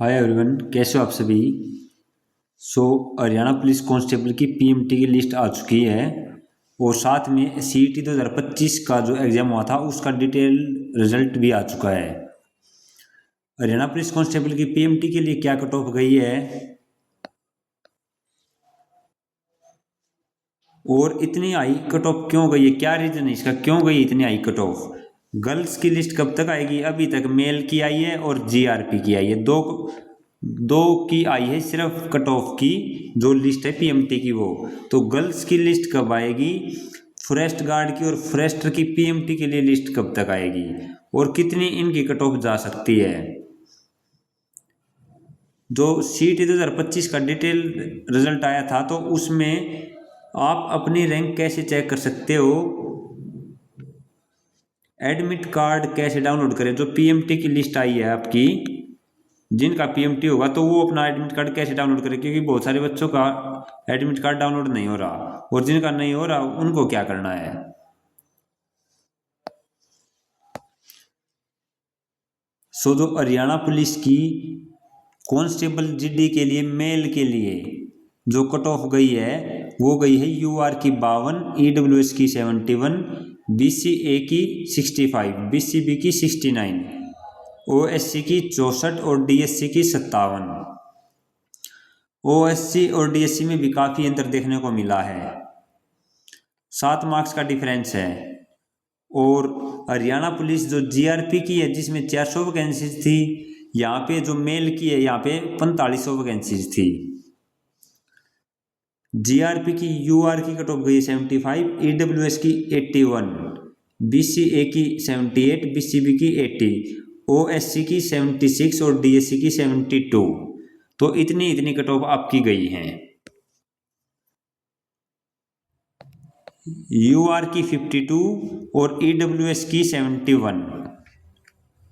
Hi everyone, कैसे हो आप सभी। हरियाणा पुलिस कांस्टेबल की पीएमटी की लिस्ट आ चुकी है और साथ में सीईटी 2025 का जो एग्ज़ाम हुआ था उसका डिटेल रिजल्ट भी आ चुका है। हरियाणा पुलिस कांस्टेबल की पीएमटी के लिए क्या कट ऑफ गई है और इतनी हाई कट ऑफ क्यों गई है, क्या रीज़न है इसका, क्यों गई इतनी हाई कट ऑफ। गर्ल्स की लिस्ट कब तक आएगी? अभी तक मेल की आई है और जीआरपी की आई है, दो दो की आई है सिर्फ कट ऑफ की जो लिस्ट है पीएमटी की वो। तो गर्ल्स की लिस्ट कब आएगी, फॉरेस्ट गार्ड की और फॉरेस्टर की पीएमटी के लिए लिस्ट कब तक आएगी और कितनी इनकी कट ऑफ जा सकती है। जो सीईटी 2025 का डिटेल रिजल्ट आया था तो उसमें आप अपनी रैंक कैसे चेक कर सकते हो, एडमिट कार्ड कैसे डाउनलोड करें। जो पीएमटी की लिस्ट आई है आपकी, जिनका पीएमटी होगा तो वो अपना एडमिट कार्ड कैसे डाउनलोड करें, क्योंकि बहुत सारे बच्चों का एडमिट कार्ड डाउनलोड नहीं हो रहा और जिनका नहीं हो रहा उनको क्या करना है। जो हरियाणा पुलिस की कांस्टेबल जीडी के लिए मेल के लिए जो कट ऑफ गई है वो गई है यूआर की 52, ईडब्ल्यूएस की 71, बीसीए की 65, बीसीबी की 69, ओएससी की 64 और डीएससी की 57। ओएससी और डीएससी में भी काफ़ी अंतर देखने को मिला है, 7 मार्क्स का डिफरेंस है। और हरियाणा पुलिस जो जीआरपी की है जिसमें 400 वैकेंसीज थी, यहाँ पे जो मेल की है यहाँ पे 4500 वैकेंसीज थी। जीआरपी की यूआर की कट ऑफ गई 75, ईडब्ल्यूएस की 81, बीसीए की 78, बीसीबी की 80, ओएससी की 76 और डीएससी की 72। तो इतनी कट ऑफ आपकी गई हैं। यूआर की 52 और ईडब्ल्यूएस की 71।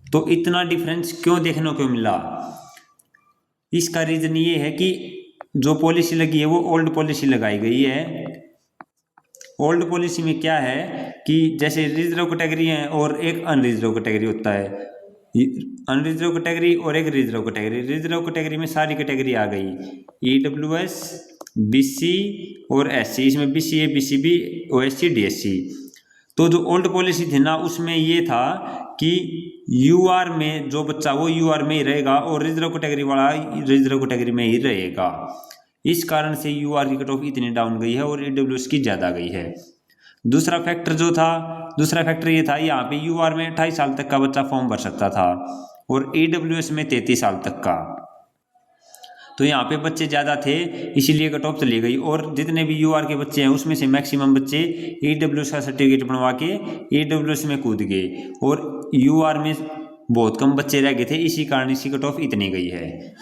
तो इतना डिफरेंस क्यों देखने को मिला? इसका रीज़न ये है कि जो पॉलिसी लगी है वो ओल्ड पॉलिसी लगाई गई है। ओल्ड पॉलिसी में क्या है कि जैसे रिजर्व कैटेगरी है और एक अनरिजर्व कैटेगरी होता है, अनरिजर्व कैटेगरी और एक रिजर्व कैटेगरी। रिजर्व कैटेगरी में सारी कैटेगरी आ गई, ईडब्ल्यूएस, बीसी और एससी। इसमें बीसीए, बीसीबी, ओएससी, डीएससी। तो जो ओल्ड पॉलिसी थी ना उसमें ये था कि यूआर में जो बच्चा वो यूआर में ही रहेगा और रिजर्व कैटेगरी वाला रिजर्व कैटेगरी में ही रहेगा। इस कारण से यूआर की कट ऑफ इतनी डाउन गई है और ईडब्ल्यूएस की ज़्यादा गई है। दूसरा फैक्टर ये था यहाँ पे यूआर में 28 साल तक का बच्चा फॉर्म भर सकता था और ईडब्ल्यूएस में 33 साल तक का। तो यहाँ पे बच्चे ज़्यादा थे इसीलिए कट ऑफ चली गई। और जितने भी यूआर के बच्चे हैं उसमें से मैक्सिमम बच्चे ईडब्ल्यूएस का सर्टिफिकेट बनवा के ईडब्ल्यूएस में कूद गए और यूआर में बहुत कम बच्चे रह गए थे, इसी कारण इसकी कट ऑफ इतनी गई है।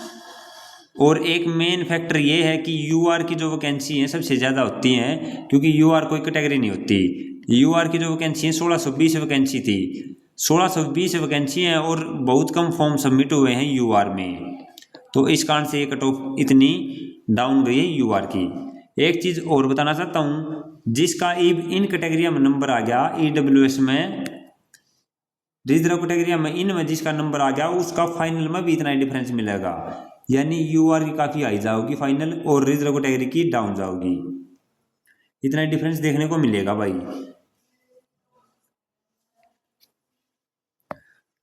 और एक मेन फैक्टर ये है कि यूआर की जो वैकेंसी हैं सबसे ज़्यादा होती हैं, क्योंकि यूआर कोई कैटेगरी नहीं होती। यूआर की जो वैकेंसी है 1620 वैकेंसी थी, 1620 वैकेंसी हैं और बहुत कम फॉर्म सबमिट हुए हैं यूआर में। तो इस कारण से ये कट ऑफ इतनी डाउन गई है यूआर की। एक चीज़ और बताना चाहता हूँ, जिसका इन कैटेगरिया में नंबर आ गया, ईडब्ल्यूएस में, रिजर्व कैटेगरिया में, इनमें जिसका नंबर आ गया उसका फाइनल में भी इतना ही डिफरेंस मिलेगा। यानी यूआर की काफ़ी हाई जाओगी फाइनल और रिजर्व कैटेगरी की डाउन जाओगी, इतना ही डिफरेंस देखने को मिलेगा भाई।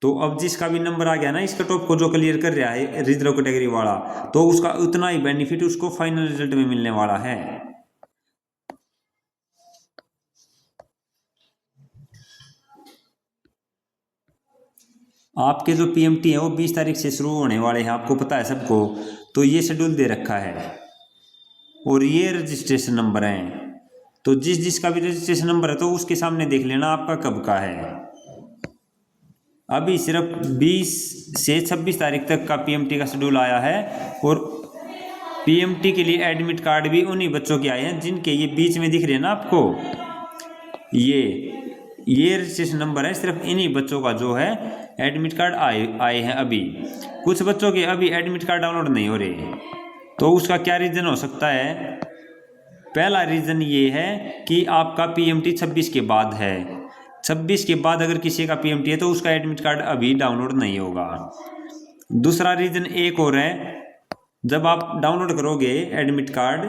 तो अब जिसका भी नंबर आ गया ना इस कट ऑफ को जो क्लियर कर रहा है रिजर्व कैटेगरी वाला, तो उसका उतना ही बेनिफिट उसको फाइनल रिजल्ट में मिलने वाला है। आपके जो पीएमटी है वो 20 तारीख से शुरू होने वाले हैं, आपको पता है सबको। तो ये शेड्यूल दे रखा है और ये रजिस्ट्रेशन नंबर हैं। तो जिसका भी रजिस्ट्रेशन नंबर है तो उसके सामने देख लेना आपका कब का है। अभी सिर्फ 20 से 26 तारीख तक का पीएमटी का शेड्यूल आया है और पीएमटी के लिए एडमिट कार्ड भी उन्हीं बच्चों के आए हैं जिनके ये बीच में दिख रहे हैं ना आपको, ये रजिस्ट्रेशन नंबर है सिर्फ इन्हीं बच्चों का जो है एडमिट कार्ड आए हैं। अभी कुछ बच्चों के अभी एडमिट कार्ड डाउनलोड नहीं हो रहे, तो उसका क्या रीज़न हो सकता है? पहला रीज़न ये है कि आपका पीएमटी 26 के बाद है। 26 के बाद अगर किसी का पीएमटी है तो उसका एडमिट कार्ड अभी डाउनलोड नहीं होगा। दूसरा रीज़न एक और है, जब आप डाउनलोड करोगे एडमिट कार्ड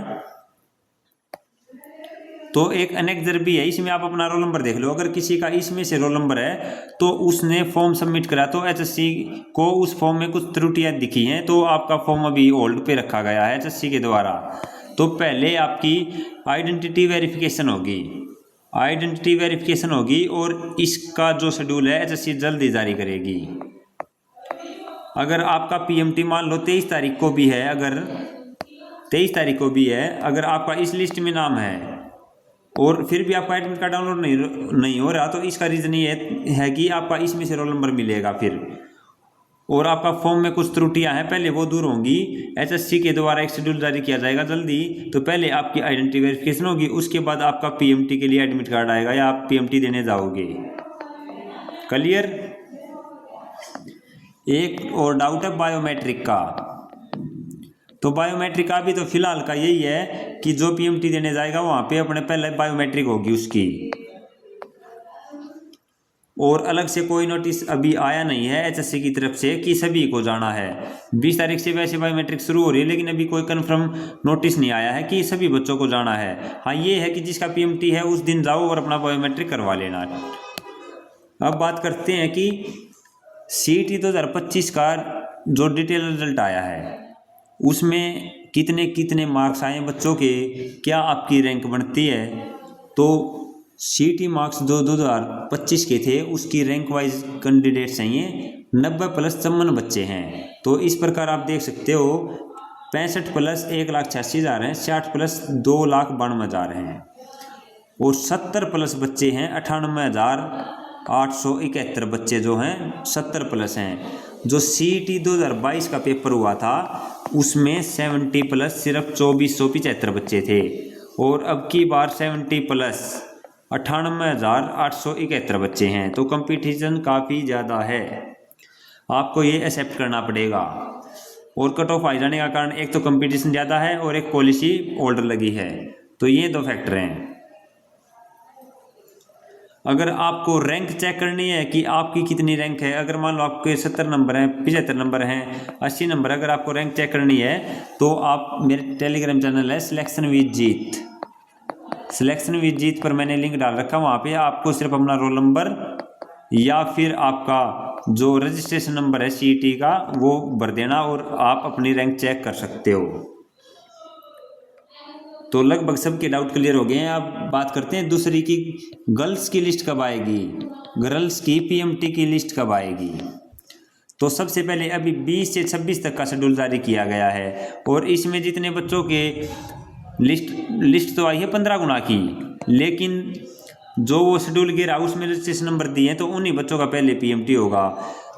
तो एक एनेक्जर भी है, इसमें आप अपना रोल नंबर देख लो। अगर किसी का इसमें से रोल नंबर है तो उसने फॉर्म सबमिट करा तो एचएससी को उस फॉर्म में कुछ त्रुटियां दिखी हैं तो आपका फॉर्म अभी होल्ड पे रखा गया है एचएससी के द्वारा। तो पहले आपकी आइडेंटिटी वेरिफिकेशन होगी, आइडेंटिटी वेरिफिकेशन होगी और इसका जो शेड्यूल है एचएससी जल्दी जारी करेगी। अगर आपका पीएमटी मान लो 23 तारीख को भी है, अगर 23 तारीख को भी है, अगर आपका इस लिस्ट में नाम है और फिर भी आपका एडमिट कार्ड डाउनलोड नहीं हो रहा तो इसका रीज़न ये है कि आपका इसमें से रोल नंबर मिलेगा फिर, और आपका फॉर्म में कुछ त्रुटियां हैं पहले वो दूर होंगी। एचएससी के द्वारा एक शेड्यूल जारी किया जाएगा जल्दी, तो पहले आपकी आइडेंटिटी वेरिफिकेशन होगी, उसके बाद आपका पीएमटी के लिए एडमिट कार्ड आएगा या आप पीएमटी देने जाओगे। क्लियर। एक और डाउट है बायोमेट्रिक का। तो बायोमेट्रिक का भी तो फिलहाल का यही है कि जो पीएमटी देने जाएगा वहाँ पे अपने पहले बायोमेट्रिक होगी उसकी, और अलग से कोई नोटिस अभी आया नहीं है एचएससी की तरफ से कि सभी को जाना है। 20 तारीख से वैसे बायोमेट्रिक शुरू हो रही है लेकिन अभी कोई कंफर्म नोटिस नहीं आया है कि सभी बच्चों को जाना है। हाँ ये है कि जिसका पीएमटी है उस दिन जाओ और अपना बायोमेट्रिक करवा लेना। अब बात करते हैं कि सीईटी 2025 का जो डिटेल रिजल्ट आया है उसमें कितने कितने मार्क्स आए बच्चों के, क्या आपकी रैंक बनती है। तो सीईटी मार्क्स जो 2025 के थे उसकी रैंक वाइज कैंडिडेट्स हैं ये 90+54 बच्चे हैं। तो इस प्रकार आप देख सकते हो 65+1,86,000 हैं, 60+2,92,000 हैं और 70+ बच्चे हैं 98,871 बच्चे जो हैं 70+ हैं। जो सीईटी 2022 का पेपर हुआ था उसमें 70+ सिर्फ 2,475 बच्चे थे और अब की बार 70+ 98,871 बच्चे हैं। तो कंपटीशन काफ़ी ज़्यादा है, आपको ये एक्सेप्ट करना पड़ेगा। और कट ऑफ आ जाने का कारण एक तो कंपटीशन ज़्यादा है और एक पॉलिसी ऑर्डर लगी है, तो ये दो फैक्टर हैं। अगर आपको रैंक चेक करनी है कि आपकी कितनी रैंक है, अगर मान लो आपके 70 नंबर हैं, 75 नंबर हैं, 80 नंबर, अगर आपको रैंक चेक करनी है तो आप मेरे टेलीग्राम चैनल है selection with Jeet, selection with Jeet पर मैंने लिंक डाल रखा, वहाँ पे आपको सिर्फ अपना रोल नंबर या फिर आपका जो रजिस्ट्रेशन नंबर है सीईटी का वो भर देना और आप अपनी रैंक चेक कर सकते हो। तो लगभग सबके डाउट क्लियर हो गए हैं। अब बात करते हैं दूसरी की, गर्ल्स की लिस्ट कब आएगी, गर्ल्स की पीएमटी की लिस्ट कब आएगी। तो सबसे पहले अभी 20 से 26 तक का शेड्यूल जारी किया गया है और इसमें जितने बच्चों के लिस्ट तो आई है 15 गुना की, लेकिन जो वो शेड्यूल गिरा उसमें रजिस्ट्रेशन नंबर दिए हैं तो उन्हीं बच्चों का पहले पीएमटी होगा।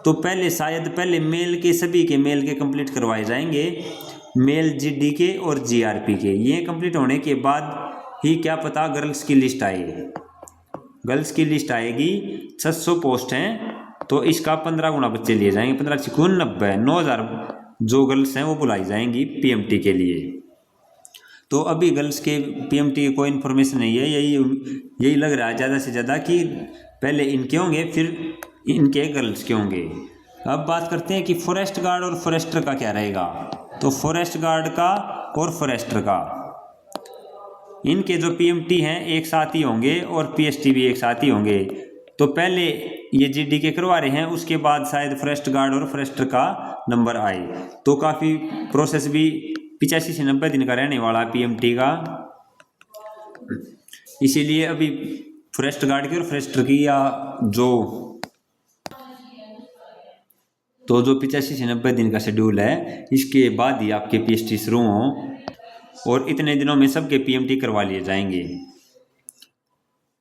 तो पहले मेल के सभी के मेल के कंप्लीट करवाए जाएंगे, मेल जीडी के और जीआरपी के। ये कंप्लीट होने के बाद ही क्या पता गर्ल्स की लिस्ट आए। गर्ल्स की लिस्ट आएगी, 600 पोस्ट हैं तो इसका 15 गुना बच्चे लिए जाएंगे, 15 × 90, 9,000 जो गर्ल्स हैं वो बुलाई जाएंगी पीएमटी के लिए। तो अभी गर्ल्स के पीएमटी की कोई इन्फॉर्मेशन नहीं है, यही लग रहा है ज़्यादा से ज़्यादा कि पहले इनके होंगे फिर इनके गर्ल्स के होंगे। अब बात करते हैं कि फॉरेस्ट गार्ड और फॉरेस्टर का क्या रहेगा। तो फॉरेस्ट गार्ड का और फॉरेस्टर का इनके जो पीएमटी हैं एक साथ ही होंगे और पीएसटी भी एक साथ ही होंगे। तो पहले ये जीडी के करवा रहे हैं, उसके बाद शायद फॉरेस्ट गार्ड और फॉरेस्टर का नंबर आए। तो काफ़ी प्रोसेस भी 85 से 90 दिन का रहने वाला है पीएमटी का, इसीलिए अभी फॉरेस्ट गार्ड की और फॉरेस्टर की या जो 85 से 90 दिन का शेड्यूल है इसके बाद ही आपके पीएसटी शुरू हों और इतने दिनों में सबके पीएमटी करवा लिए जाएंगे।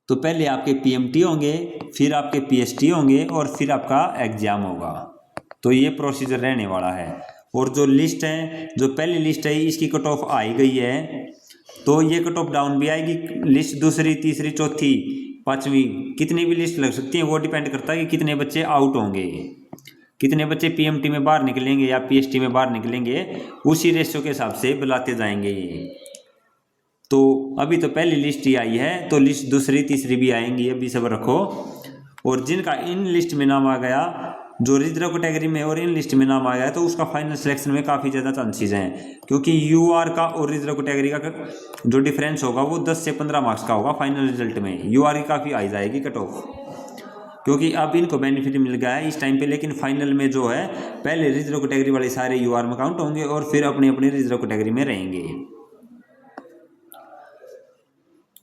तो पहले आपके पीएमटी होंगे, फिर आपके पीएसटी होंगे और फिर आपका एग्जाम होगा। तो ये प्रोसीजर रहने वाला है। और जो लिस्ट है, जो पहली लिस्ट है इसकी कट ऑफ आई गई है, तो ये कट ऑफ डाउन भी आएगी। लिस्ट दूसरी, तीसरी, चौथी, पांचवी कितनी भी लिस्ट लग सकती है, वो डिपेंड करता है कि कितने बच्चे आउट होंगे, कितने बच्चे पीएमटी में बाहर निकलेंगे या पीएसटी में बाहर निकलेंगे, उसी रेशियो के हिसाब से बुलाते जाएंगे ये। तो अभी तो पहली लिस्ट ही आई है, तो लिस्ट दूसरी तीसरी भी आएंगी, अभी सब्र रखो। और जिनका इन लिस्ट में नाम आ गया जो रिजर्व कैटेगरी में और इन लिस्ट में नाम आया है तो उसका फाइनल सिलेक्शन में काफ़ी ज़्यादा चांसेस हैं, क्योंकि यूआर का और रिजर्व कैटेगरी का जो डिफरेंस होगा वो 10 से 15 मार्क्स का होगा फाइनल रिजल्ट में। यूआर की काफ़ी आई जाएगी कट ऑफ, क्योंकि अब इनको बेनिफिट मिल गया है इस टाइम पे, लेकिन फाइनल में जो है पहले रिजर्व कैटेगरी वाले सारे यूआर में काउंट होंगे और फिर अपनी अपनी रिजर्व कैटेगरी में रहेंगे।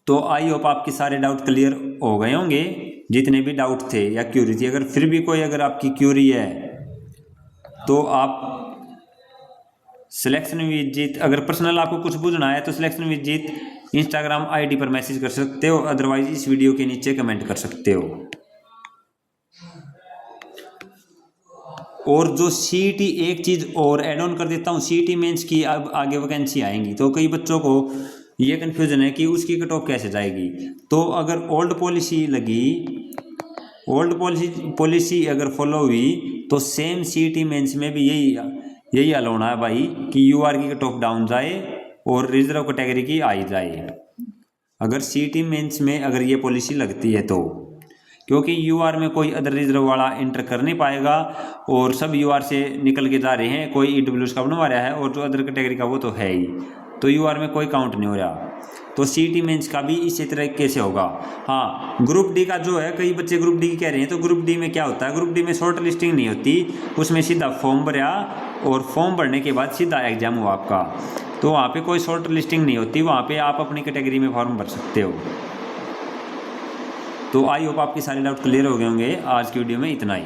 तो आई होप आपके सारे डाउट क्लियर हो गए होंगे, जितने भी डाउट थे या क्यूरी थी। अगर फिर भी कोई अगर आपकी क्यूरी है तो आप सिलेक्शन विद जीत, अगर पर्सनल आपको कुछ पूछना है तो selection with Jeet Instagram ID पर मैसेज कर सकते हो, अदरवाइज इस वीडियो के नीचे कमेंट कर सकते हो। और जो सीईटी एक चीज़ और ऐड ऑन कर देता हूँ, सीईटी मेंस की अब आगे वैकेंसी आएंगी तो कई बच्चों को ये कन्फ्यूजन है कि उसकी कट ऑफ कैसे जाएगी। तो अगर ओल्ड पॉलिसी लगी, ओल्ड पॉलिसी अगर फॉलो हुई तो सेम सीईटी मेंस में भी यही अलाउना है भाई कि यूआर की कट ऑफ डाउन जाए और रिजर्व कैटेगरी की आई जाए, अगर सीईटी मेंस में अगर ये पॉलिसी लगती है तो, क्योंकि यूआर में कोई अदर रिजर्व वाला इंटर कर नहीं पाएगा और सब यूआर से निकल के जा रहे हैं, कोई ईडब्ल्यूएस का बनवा रहा है और जो अदर कैटेगरी का वो तो है ही, तो यूआर में कोई काउंट नहीं हो रहा। तो सीईटी मेंस का भी इसी तरीके से होगा। हाँ, ग्रुप डी का जो है, कई बच्चे ग्रुप डी कह रहे हैं, तो ग्रुप डी में क्या होता है, ग्रुप डी में शॉर्ट लिस्टिंग नहीं होती, उसमें सीधा फॉर्म भरा और फॉर्म भरने के बाद सीधा एग्जाम हुआ आपका, तो वहाँ पे कोई शॉर्ट लिस्टिंग नहीं होती, वहाँ पे आप अपनी कैटेगरी में फॉर्म भर सकते हो। तो आई होप आपके सारे डाउट क्लियर हो गए होंगे। आज की वीडियो में इतना ही।